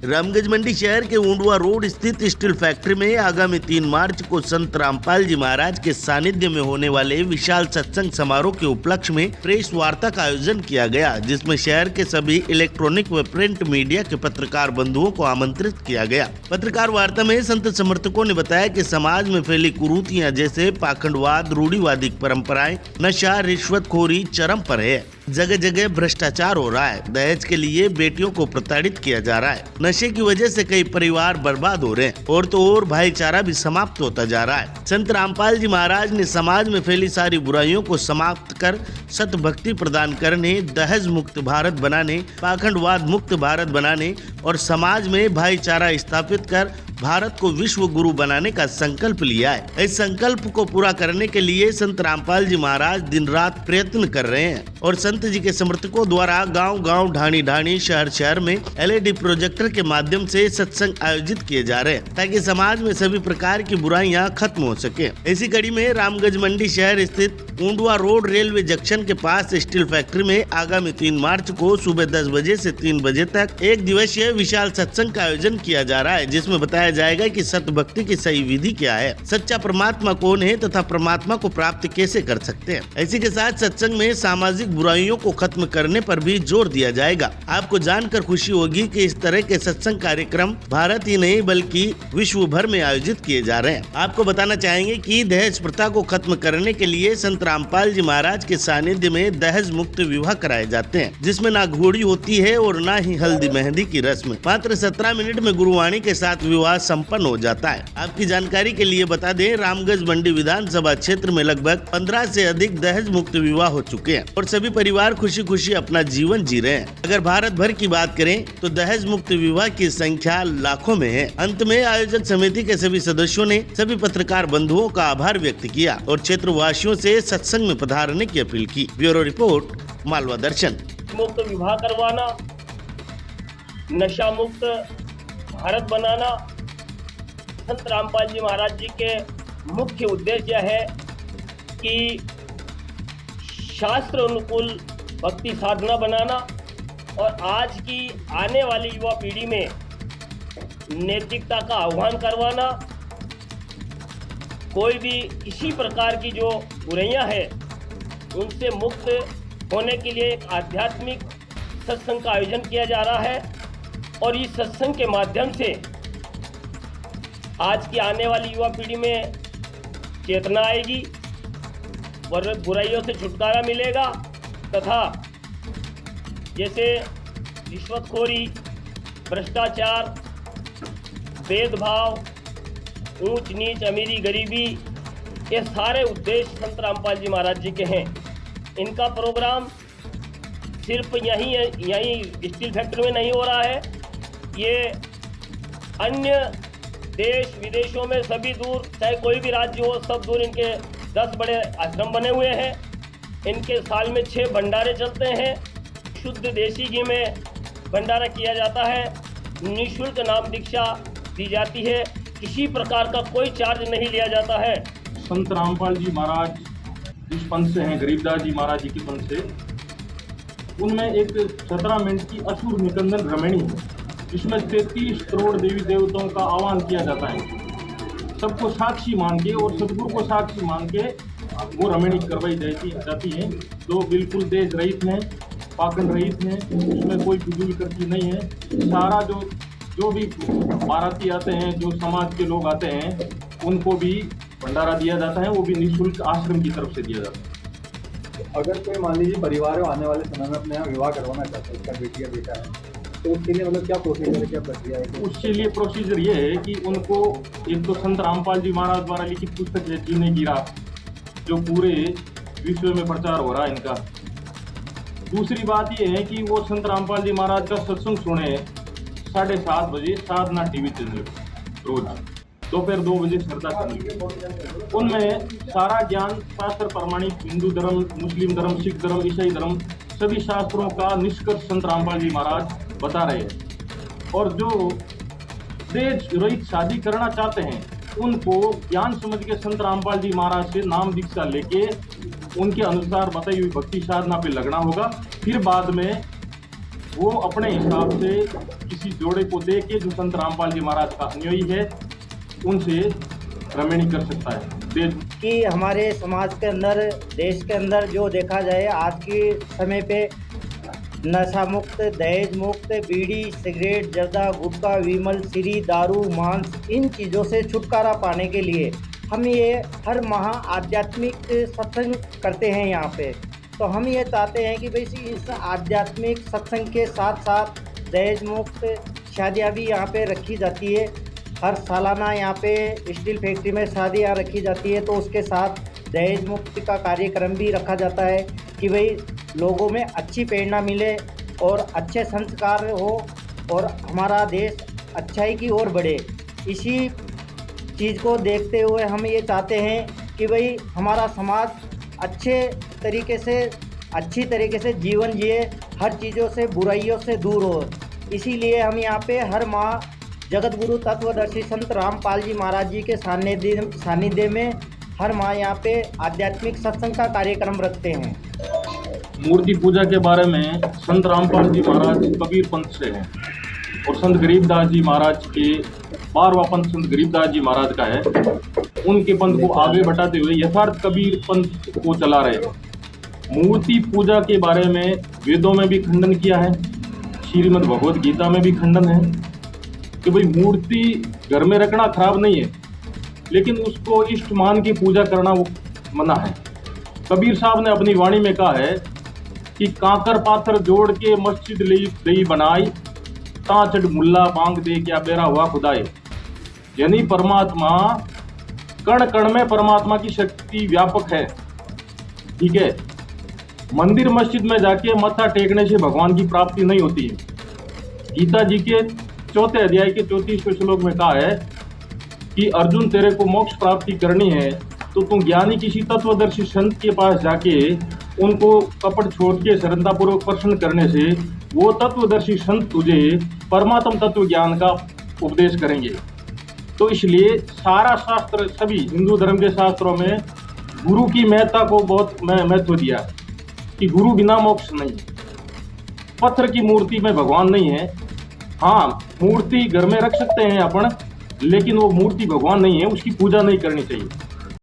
रामगंज मंडी शहर के ऊंडवा रोड स्थित स्टील फैक्ट्री में आगामी 3 मार्च को संत रामपाल जी महाराज के सानिध्य में होने वाले विशाल सत्संग समारोह के उपलक्ष्य में प्रेस वार्ता का आयोजन किया गया, जिसमें शहर के सभी इलेक्ट्रॉनिक व प्रिंट मीडिया के पत्रकार बंधुओं को आमंत्रित किया गया। पत्रकार वार्ता में संत समर्थकों ने बताया कि समाज में फैली कुरीतियां जैसे पाखंडवाद, रूढ़िवादी परंपराएं, नशा, रिश्वतखोरी चरम पर है। जगह जगह भ्रष्टाचार हो रहा है। दहेज के लिए बेटियों को प्रताड़ित किया जा रहा है। नशे की वजह से कई परिवार बर्बाद हो रहे हैं और तो और भाईचारा भी समाप्त होता जा रहा है। संत रामपाल जी महाराज ने समाज में फैली सारी बुराइयों को समाप्त कर सत भक्ति प्रदान करने, दहेज मुक्त भारत बनाने, पाखंडवाद मुक्त भारत बनाने और समाज में भाईचारा स्थापित कर भारत को विश्व गुरु बनाने का संकल्प लिया है। इस संकल्प को पूरा करने के लिए संत रामपाल जी महाराज दिन रात प्रयत्न कर रहे हैं और संत जी के समर्थकों द्वारा गांव-गांव, ढाणी-ढाणी, शहर-शहर में LED प्रोजेक्टर के माध्यम से सत्संग आयोजित किए जा रहे हैं ताकि समाज में सभी प्रकार की बुराइयां खत्म हो सके। इसी कड़ी में रामगंज मंडी शहर स्थित ऊंडवा रोड रेलवे जंक्शन के पास स्टील फैक्ट्री में आगामी 3 मार्च को सुबह 10 बजे से 3 बजे तक 1 दिवसीय विशाल सत्संग का आयोजन किया जा रहा है, जिसमें बताया जाएगा कि सत भक्ति की सही विधि क्या है, सच्चा परमात्मा कौन है तथा परमात्मा को प्राप्त कैसे कर सकते हैं। इसी के साथ सत्संग में सामाजिक बुराइयों को खत्म करने पर भी जोर दिया जाएगा। आपको जानकर खुशी होगी कि इस तरह के सत्संग कार्यक्रम भारत ही नहीं बल्कि विश्व भर में आयोजित किए जा रहे हैं। आपको बताना चाहेंगे कि दहेज प्रथा को खत्म करने के लिए संत रामपाल जी महाराज के सानिध्य में दहेज मुक्त विवाह कराए जाते हैं, जिसमें ना घोड़ी होती है और ना ही हल्दी मेहंदी की रस्म। मात्र 17 मिनट में गुरुवाणी के साथ विवाह संपन्न हो जाता है। आपकी जानकारी के लिए बता दें, रामगंज मंडी विधानसभा क्षेत्र में लगभग 15 से अधिक दहेज मुक्त विवाह हो चुके हैं और सभी परिवार खुशी खुशी अपना जीवन जी रहे हैं। अगर भारत भर की बात करें तो दहेज मुक्त विवाह की संख्या लाखों में है। अंत में आयोजक समिति के सभी सदस्यों ने सभी पत्रकार बंधुओं का आभार व्यक्त किया और क्षेत्र वासियों से सत्संग में पधारने की अपील की। ब्यूरो रिपोर्ट, मालवा दर्शन। मुक्त विवाह करवाना, नशा मुक्त भारत बनाना संत रामपाल जी महाराज जी के मुख्य उद्देश्य है कि शास्त्र अनुकूल भक्ति साधना बनाना और आज की आने वाली युवा पीढ़ी में नैतिकता का आह्वान करवाना, कोई भी किसी प्रकार की जो बुराइयां हैं उनसे मुक्त होने के लिए एक आध्यात्मिक सत्संग का आयोजन किया जा रहा है और इस सत्संग के माध्यम से आज की आने वाली युवा पीढ़ी में चेतना आएगी, बुराइयों से छुटकारा मिलेगा तथा जैसे रिश्वतखोरी, भ्रष्टाचार, भेदभाव, ऊंच नीच, अमीरी गरीबी, ये सारे उद्देश्य संत रामपाल जी महाराज जी के हैं। इनका प्रोग्राम सिर्फ यहीं स्टील फैक्ट्री में नहीं हो रहा है, ये अन्य देश विदेशों में सभी दूर, चाहे कोई भी राज्य हो, सब दूर इनके 10 बड़े आश्रम बने हुए हैं। इनके साल में 6 भंडारे चलते हैं। शुद्ध देसी घी में भंडारा किया जाता है। निःशुल्क नाम दीक्षा दी जाती है। किसी प्रकार का कोई चार्ज नहीं लिया जाता है। संत रामपाल जी महाराज जिस पंथ से हैं, गरीबदास जी महाराज जी के पंथ से, उनमें एक 17 मिनट की असुर निकंदन रमणी है, जिसमें 33 करोड़ देवी देवताओं का आह्वान किया जाता है। सबको साक्षी मान के और सदगुरु को साक्षी मान के वो रमणी करवाई जाती है, जो बिल्कुल देश रहित हैं, पाखंड रहित हैं, उसमें कोई फिजूल खर्ची नहीं है। सारा जो भी बाराती आते हैं, जो समाज के लोग आते हैं, उनको भी भंडारा दिया जाता है, वो भी निःशुल्क आश्रम की तरफ से दिया जाता है। अगर कोई मान लीजिए परिवार आने वाले समय में अपने यहाँ विवाह करवाना चाहता है, उसका बेटी या बेटा है, तो उसके लिए मतलब क्या प्रोसीजर है, क्या प्रक्रिया है? उसके लिए प्रोसीजर ये है कि उनको एक तो संत रामपाल जी महाराज द्वारा लिखित पुस्तक है जीने की राह, जो पूरे विश्व में प्रचार हो रहा है इनका। दूसरी बात ये है कि वो संत रामपाल जी महाराज का सत्संग सुने 7:30 बजे साधना टीवी चैनल रोज, दोपहर 2 बजे श्रद्धा चैनल। उनमें सारा ज्ञान शास्त्र प्रमाणिक हिंदू धर्म, मुस्लिम धर्म, सिख धर्म, ईसाई धर्म, सभी शास्त्रों का निष्कर्ष संत रामपाल जी महाराज बता रहे हैं। और जो दहेज रहित शादी करना चाहते हैं उनको ज्ञान समझ के संत रामपाल जी महाराज से नाम दीक्षा लेके उनके अनुसार बताई हुई भक्ति साधना पे लगना होगा। फिर बाद में वो अपने हिसाब से किसी जोड़े को दे के जो संत रामपाल जी महाराज का अनुयायी है उनसे रमणी कर सकता है। कि हमारे समाज के अंदर, देश के अंदर जो देखा जाए आज के समय पे नशा मुक्त, दहेज मुक्त, बीड़ी, सिगरेट, जर्दा, गुटखा, विमल, सीरी, दारू, मांस, इन चीज़ों से छुटकारा पाने के लिए हम ये हर माह आध्यात्मिक सत्संग करते हैं यहाँ पे। तो हम ये चाहते हैं कि भाई इस आध्यात्मिक सत्संग के साथ साथ दहेज मुक्त शादियाँ भी यहाँ पे रखी जाती है। हर सालाना यहाँ पे स्टील फैक्ट्री में शादियाँ रखी जाती है, तो उसके साथ दहेज मुक्ति का कार्यक्रम भी रखा जाता है कि भाई लोगों में अच्छी प्रेरणा मिले और अच्छे संस्कार हो और हमारा देश अच्छाई की ओर बढ़े। इसी चीज़ को देखते हुए हम ये चाहते हैं कि भाई हमारा समाज अच्छी तरीके से जीवन जिए, हर चीज़ों से, बुराइयों से दूर हो। इसीलिए हम यहाँ पे हर माह जगत गुरु तत्वदर्शी संत रामपाल जी महाराज जी के सानिध्य में हर माह यहाँ पे आध्यात्मिक सत्संग का कार्यक्रम रखते हैं। मूर्ति पूजा के बारे में संत रामपाल जी महाराज कबीर पंथ से हैं और संत गरीबदास जी महाराज के 12वां पंथ संत गरीबदास जी महाराज का है। उनके पंथ को आगे बढ़ाते हुए यथार्थ कबीर पंथ को चला रहे हैं। मूर्ति पूजा के बारे में वेदों में भी खंडन किया है, श्रीमद् भगवत गीता में भी खंडन है कि भाई मूर्ति घर में रखना खराब नहीं है, लेकिन उसको इष्ट मान की पूजा करना वो मना है। कबीर साहब ने अपनी वाणी में कहा है कि कांकर पाथर जोड़ के मस्जिद लई बनाई, ता चढ़ मुल्ला बांग दे क्या बेरा हुआ खुदाई। यानी परमात्मा कण कण में परमात्मा की शक्ति व्यापक है, ठीक है। मंदिर मस्जिद में जाके मत्था टेकने से भगवान की प्राप्ति नहीं होती है। गीता जी के 4 अध्याय के 34वें श्लोक में कहा है कि अर्जुन तेरे को मोक्ष प्राप्ति करनी है तो तू ज्ञानी किसी तत्वदर्शी संत के पास जाके उनको कपट छोड़ के श्रद्धापूर्वक प्रश्न करने से वो तत्वदर्शी संत तुझे परमात्म तत्व ज्ञान का उपदेश करेंगे। तो इसलिए सारा शास्त्र, सभी हिंदू धर्म के शास्त्रों में गुरु की महत्ता को बहुत महत्व दिया कि गुरु बिना मोक्ष नहीं। पत्थर की मूर्ति में भगवान नहीं है। हाँ, मूर्ति घर में रख सकते हैं अपन, लेकिन वो मूर्ति भगवान नहीं है, उसकी पूजा नहीं करनी चाहिए।